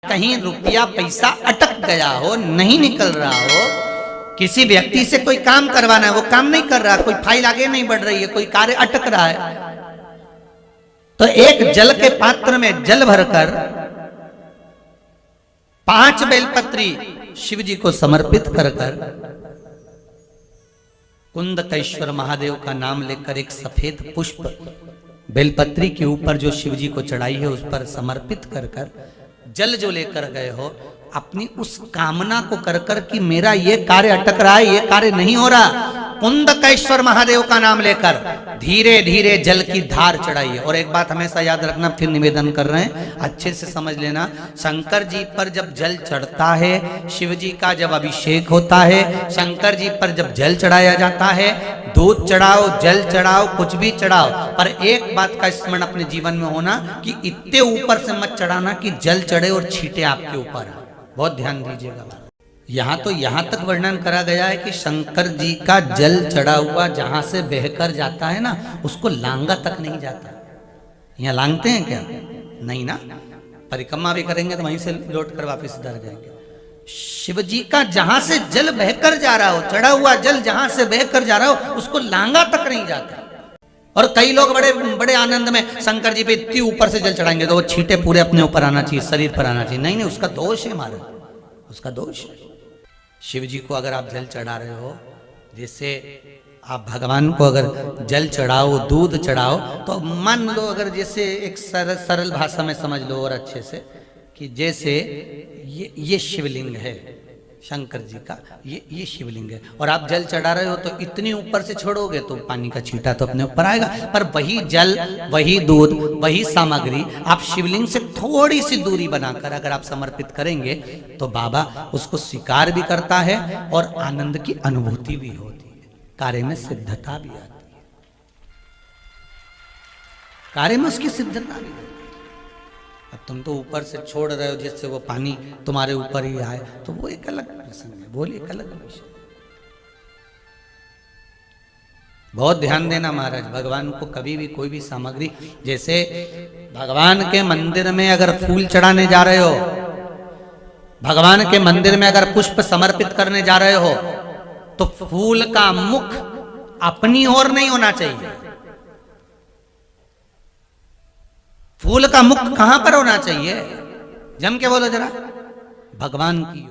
कहीं रुपया पैसा अटक गया हो, नहीं निकल रहा हो, किसी व्यक्ति से कोई काम करवाना है, वो काम नहीं कर रहा, कोई फाइल आगे नहीं बढ़ रही है, कोई कार्य अटक रहा है, तो एक जल के पात्र में जल भरकर 5 बेलपत्री शिव जी को समर्पित कर कुंदकेश्वर महादेव का नाम लेकर एक सफेद पुष्प बेलपत्री के ऊपर जो शिव जी को चढ़ाई है उस पर समर्पित कर जल जो लेकर गए हो, अपनी उस कामना को कर कि मेरा ये कार्य अटक रहा है, ये कार्य नहीं हो रहा, कुंदकेश्वर महादेव का नाम लेकर धीरे धीरे जल की धार चढ़ाइए। और एक बात हमेशा याद रखना, फिर निवेदन कर रहे हैं, अच्छे से समझ लेना, शंकर जी पर जब जल चढ़ता है, शिव जी का जब अभिषेक होता है, शंकर जी पर जब जल चढ़ाया जाता है, दूध चढ़ाओ, जल चढ़ाओ, कुछ भी चढ़ाओ, पर एक बात का स्मरण अपने जीवन में होना कि इतने ऊपर से मत चढ़ाना कि जल चढ़े और छींटे आपके ऊपर। बहुत ध्यान दीजिएगा। यहाँ तो यहाँ तक वर्णन करा गया है कि शंकर जी का जल चढ़ा हुआ जहां से बहकर जाता है ना, उसको लांगा तक नहीं जाता। यहाँ लांगते हैं क्या? नहीं ना, परिक्रमा भी करेंगे तो वहीं से लौट कर वापिस इधर जाएंगे। शिव जी का जहां से जल बहकर जा रहा हो, चढ़ा हुआ जल जहां से बहकर जा रहा हो, उसको लांगा तक नहीं जाता। और कई लोग बड़े बड़े आनंद में शंकर जी पे इतनी ऊपर से जल चढ़ाएंगे तो वो छींटे पूरे अपने ऊपर आना चाहिए, शरीर पर आना चाहिए। नहीं नहीं, उसका दोष है महाराज, उसका दोष है। शिव जी को अगर आप जल चढ़ा रहे हो, जैसे आप भगवान को अगर जल चढ़ाओ, दूध चढ़ाओ, तो मान लो अगर जैसे एक सरल भाषा में समझ लो और अच्छे से कि जैसे ये शिवलिंग है शंकर जी का, ये शिवलिंग है, और आप जल चढ़ा रहे हो तो इतनी ऊपर से छोड़ोगे तो पानी का छींटा तो अपने ऊपर आएगा, पर वही जल, वही दूध, वही सामग्री आप शिवलिंग से थोड़ी सी दूरी बनाकर अगर आप समर्पित करेंगे तो बाबा उसको स्वीकार भी करता है और आनंद की अनुभूति भी होती है, कार्य में सिद्धता भी आती है, कार्य में उसकी सिद्धता भी। अब तुम तो ऊपर से छोड़ रहे हो जिससे वो पानी तुम्हारे ऊपर ही आए, तो वो एक अलग प्रसंग है, बोलिए एक अलग विषय। बहुत ध्यान देना महाराज, भगवान को कभी भी कोई भी सामग्री, जैसे भगवान के मंदिर में अगर फूल चढ़ाने जा रहे हो, भगवान के मंदिर में अगर पुष्प समर्पित करने जा रहे हो, तो फूल का मुख अपनी ओर नहीं होना चाहिए। फूल का मुख कहां पर होना चाहिए? जम के बोलो जरा, भगवान की।